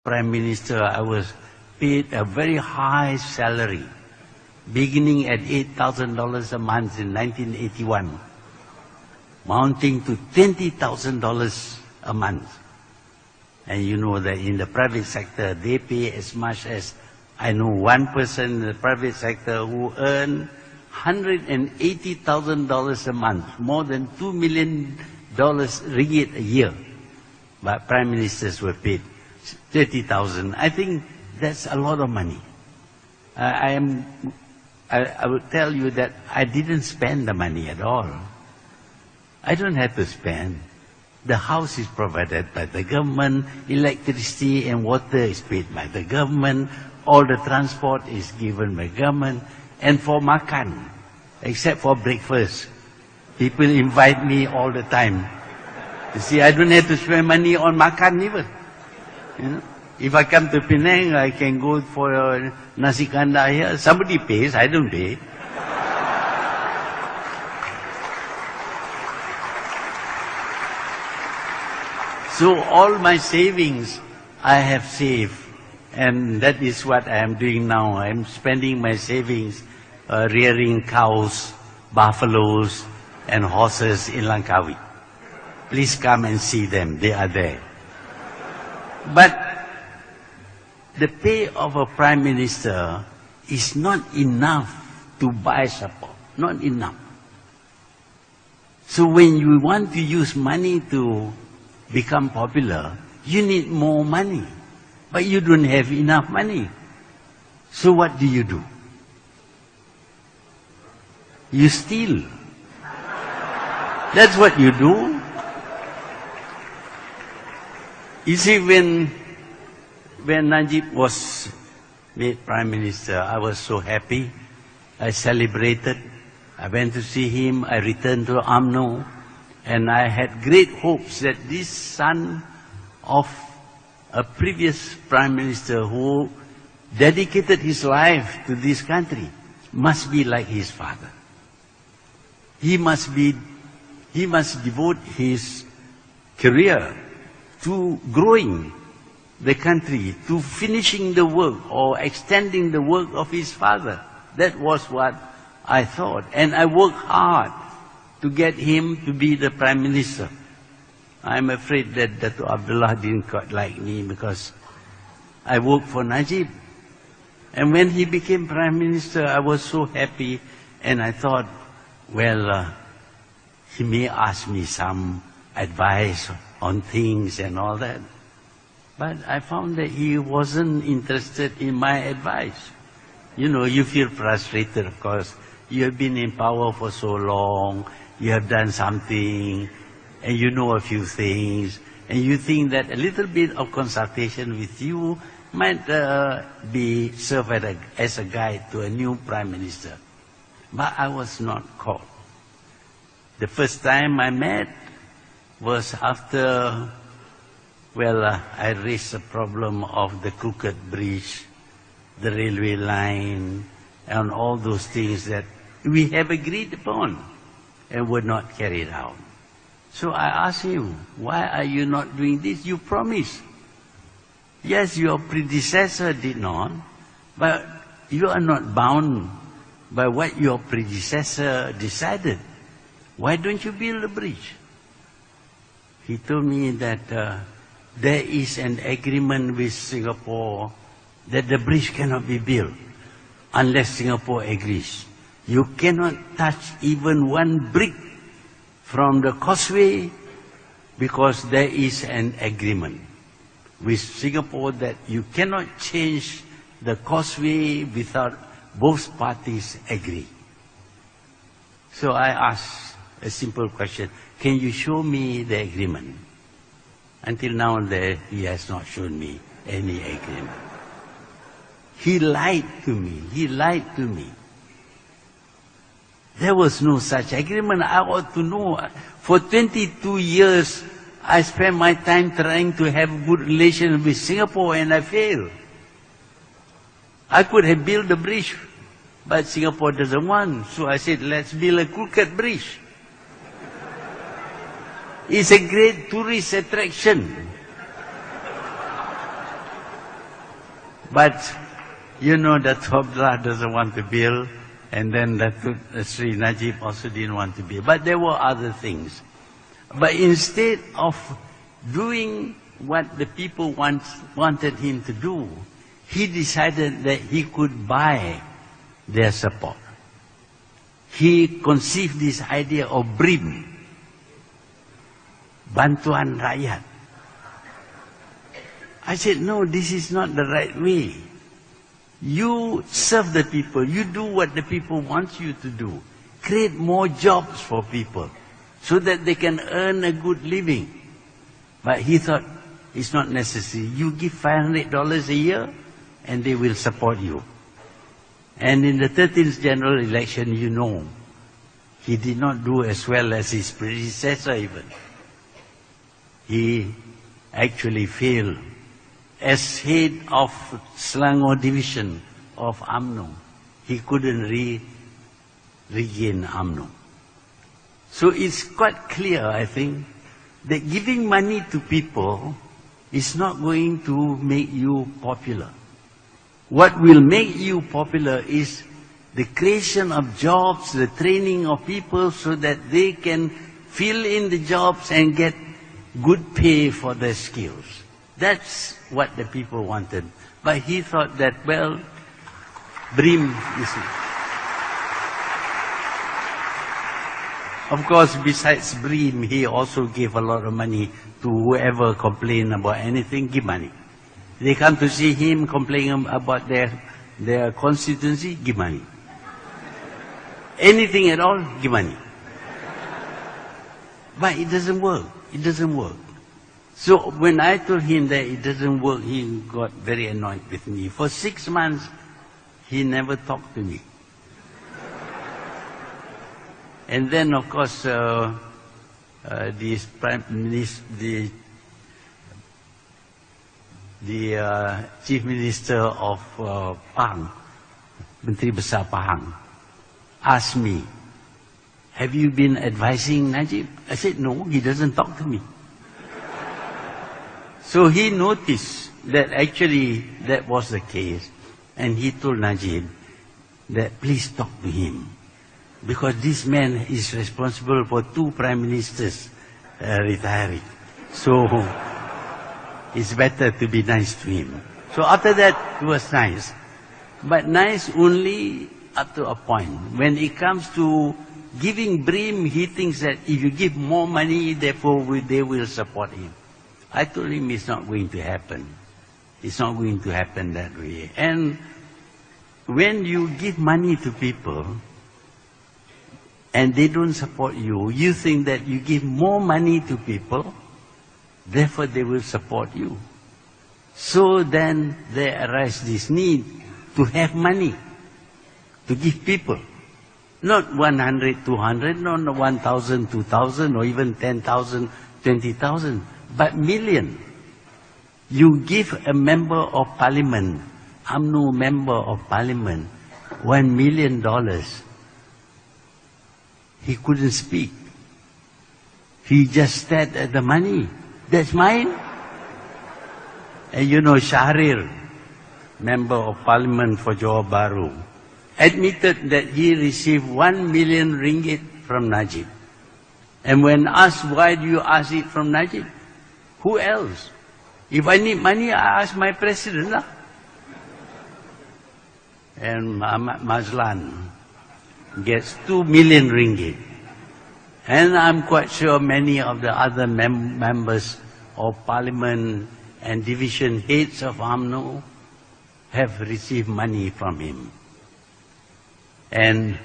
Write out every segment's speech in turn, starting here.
Prime Minister, I was paid a very high salary, beginning at $8,000 a month in 1981, mounting to $20,000 a month. And you know that in the private sector, they pay as much as, I know one person in the private sector who earned $180,000 a month, more than $2 million ringgit a year. But prime ministers were paid 30,000. I think that's a lot of money. I will tell you that I didn't spend the money at all. I don't have to spend. The house is provided by the government, electricity and water is paid by the government, all the transport is given by government, and for makan, except for breakfast. People invite me all the time. You see, I don't have to spend money on makan even. You know? If I come to Penang, I can go for a nasi kandar here. Somebody pays, I don't pay. So all my savings I have saved, and that is what I am doing now. I am spending my savings rearing cows, buffaloes, and horses in Langkawi. Please come and see them, they are there. But the pay of a prime minister is not enough to buy support, not enough. So when you want to use money to become popular, you need more money. But you don't have enough money. So what do? You steal. That's what you do. You see, when Najib was made Prime Minister, I was so happy. I celebrated. I went to see him. I returned to UMNO. And I had great hopes that this son of a previous Prime Minister who dedicated his life to this country must be like his father. He must devote his career to growing the country, to finishing the work or extending the work of his father. That was what I thought. And I worked hard to get him to be the Prime Minister. I'm afraid that Dato' Abdullah didn't quite like me because I worked for Najib. And when he became Prime Minister, I was so happy and I thought, well, he may ask me some advice on things and all that. But I found that he wasn't interested in my advice. You know, you feel frustrated, of course. You have been in power for so long, you have done something, and you know a few things, and you think that a little bit of consultation with you might be served as a guide to a new Prime Minister. But I was not called. The first time I met was after, well, I raised the problem of the crooked bridge, the railway line, and all those things that we have agreed upon and were not carried out. So I asked him, why are you not doing this? You promised. Yes, your predecessor did not, but you are not bound by what your predecessor decided. Why don't you build a bridge? He told me that there is an agreement with Singapore that the bridge cannot be built unless Singapore agrees. You cannot touch even one brick from the causeway because there is an agreement with Singapore that you cannot change the causeway without both parties agree. So I asked a simple question, can you show me the agreement? Until now he has not shown me any agreement. He lied to me. He lied to me. There was no such agreement. I ought to know. For 22 years, I spent my time trying to have good relations with Singapore and I failed. I could have built a bridge, but Singapore doesn't want. So I said, let's build a crooked bridge. It's a great tourist attraction. But, you know, the Tobla doesn't want to build, and then Sri Najib also didn't want to build. But there were other things. But instead of doing what the people wanted him to do, he decided that he could buy their support. He conceived this idea of BRIM, Bantuan Rakyat. I said, no, this is not the right way. You serve the people. You do what the people want you to do. Create more jobs for people so that they can earn a good living. But he thought, it's not necessary. You give $500 a year and they will support you. And in the 13th general election, you know, he did not do as well as his predecessor even. He actually failed. As head of Selangor division of UMNO, he couldn't regain UMNO. So it's quite clear, I think, that giving money to people is not going to make you popular. What will make you popular is the creation of jobs, the training of people so that they can fill in the jobs and get good pay for their skills. That's what the people wanted. But he thought that, well, BRIM, you see. Of course, besides BRIM, he also gave a lot of money to whoever complained about anything, give money. They come to see him complaining about their constituency, give money. Anything at all, give money. But it doesn't work. It doesn't work. So when I told him that it doesn't work, he got very annoyed with me. For 6 months, he never talked to me. And then, of course, the Prime Minister, the Chief Minister of Pahang, Menteri Besar Pahang, asked me, have you been advising Najib? I said, no, he doesn't talk to me. So he noticed that actually that was the case. And he told Najib that please talk to him. Because this man is responsible for 2 prime ministers retiring. So it's better to be nice to him. So after that, it was nice. But nice only up to a point. When it comes to giving BRIM, he thinks that if you give more money, therefore they will support him. I told him it's not going to happen. It's not going to happen that way. And when you give money to people and they don't support you, you think that you give more money to people, therefore they will support you. So then there arises this need to have money to give people. Not 100, 200, not 1,000, 2,000, or even 10,000, 20,000. But million. You give a member of parliament, UMNO member of parliament, $1 million. He couldn't speak. He just stared at the money. That's mine. And you know, Shahrir, member of parliament for Johor Bahru, admitted that he received 1 million ringgit from Najib. And when asked, why do you ask it from Najib? Who else? If I need money, I ask my president. And Muhammad Mazlan gets 2 million ringgit. And I'm quite sure many of the other members of parliament and division heads of UMNO have received money from him. And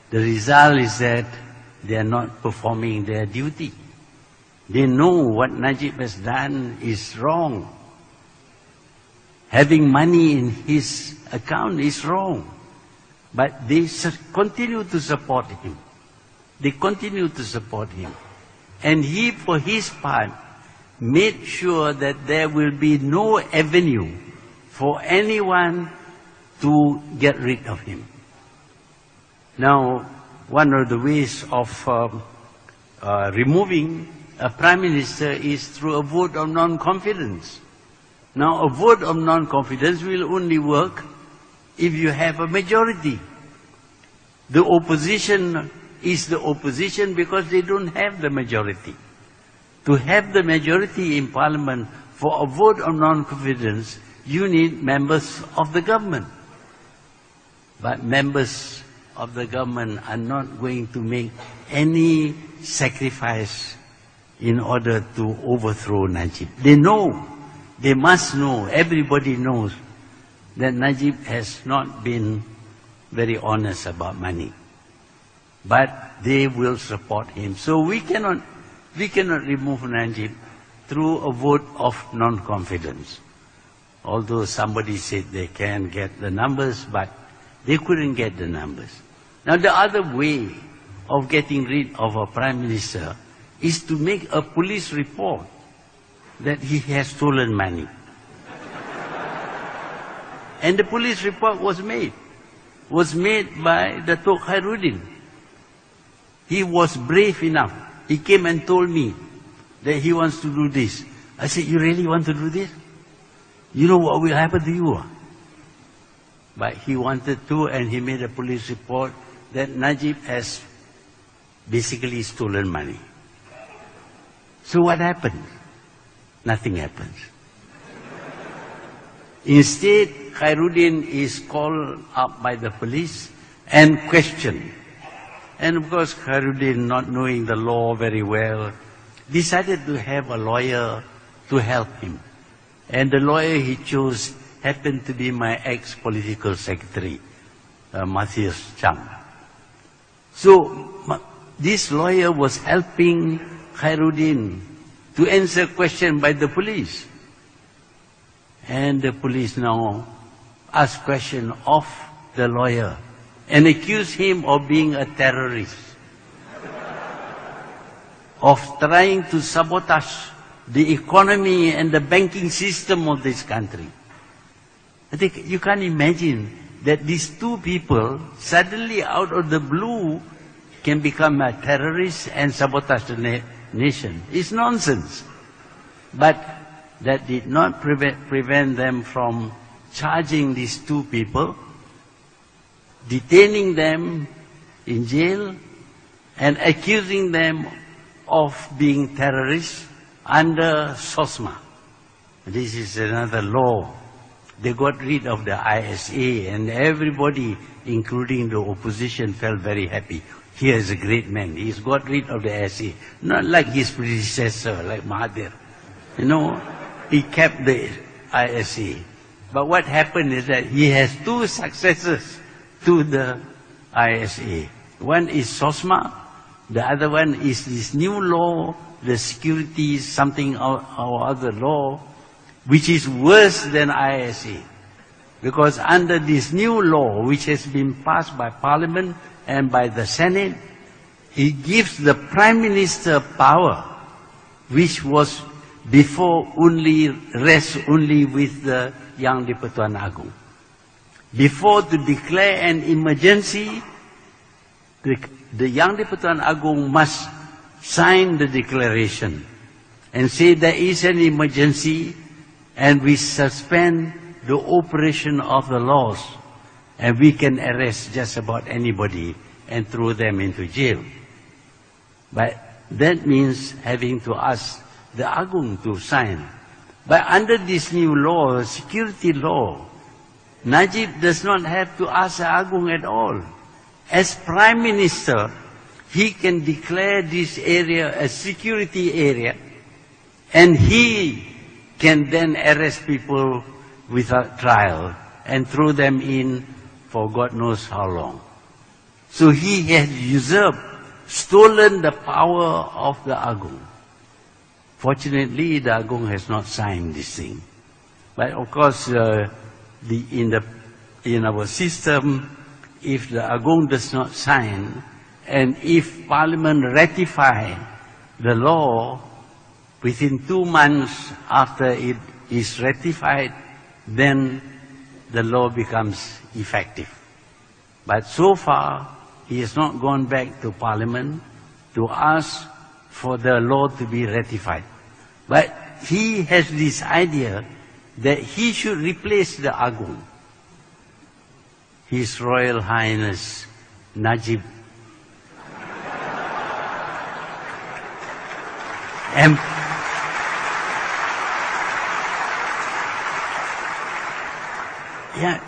the result is that they are not performing their duty. They know what Najib has done is wrong. Having money in his account is wrong. But they continue to support him. They continue to support him. And he, for his part, made sure that there will be no avenue for anyone to get rid of him. Now, one of the ways of removing a prime minister is through a vote of non-confidence. Now, a vote of non-confidence will only work if you have a majority. The opposition is the opposition because they don't have the majority. To have the majority in Parliament for a vote of non-confidence, you need members of the government. But members of the government are not going to make any sacrifice in order to overthrow Najib. They know, they must know, everybody knows that Najib has not been very honest about money. But they will support him. So we cannot remove Najib through a vote of non-confidence. Although somebody said they can get the numbers, but they couldn't get the numbers. Now the other way of getting rid of a prime minister is to make a police report that he has stolen money. And the police report was made by Datuk Khairuddin. He was brave enough. He came and told me that he wants to do this. I said, you really want to do this? You know what will happen to you? But he wanted to, and he made a police report that Najib has basically stolen money. So what happened? Nothing happens. Instead, Khairuddin is called up by the police and questioned. And of course, Khairuddin, not knowing the law very well, decided to have a lawyer to help him. And the lawyer he chose happened to be my ex-political secretary, Mahathir. So this lawyer was helping Khairuddin to answer questions by the police. And the police now ask question of the lawyer and accuse him of being a terrorist, of trying to sabotage the economy and the banking system of this country. I think you can't imagine that these two people suddenly out of the blue can become a terrorist and sabotage the nation. It's nonsense. But that did not prevent them from charging these two people, detaining them in jail, and accusing them of being terrorists under SOSMA. This is another law. They got rid of the ISA, and everybody, including the opposition, felt very happy. Here is a great man. He's got rid of the ISA. Not like his predecessor, like Mahathir. You know, he kept the ISA. But what happened is that he has two successors to the ISA. One is SOSMA, the other one is this new law, the securities something or other law, which is worse than ISA. Because under this new law, which has been passed by Parliament and by the Senate, it gives the Prime Minister power, which was before rests only with the Yang di-Pertuan Agong. Before to declare an emergency, the Yang di-Pertuan Agong must sign the declaration and say there is an emergency and we suspend the operation of the laws and we can arrest just about anybody and throw them into jail. But that means having to ask the Agong to sign. But under this new law, security law, Najib does not have to ask the Agong at all. As Prime Minister, he can declare this area a security area, and he can then arrest people without trial and throw them in for God knows how long. So he has usurped, stolen the power of the Agong. Fortunately, the Agong has not signed this thing. But of course, in our system, if the Agong does not sign, and if Parliament ratify the law within 2 months after it is ratified, then the law becomes effective. But so far, he has not gone back to Parliament to ask for the law to be ratified. But he has this idea that he should replace the Agung, His Royal Highness Najib.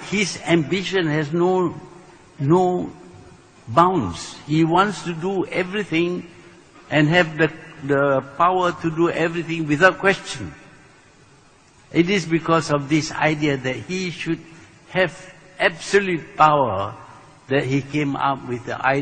His ambition has no bounds. He wants to do everything and have the power to do everything without question. It is because of this idea that he should have absolute power that he came up with the idea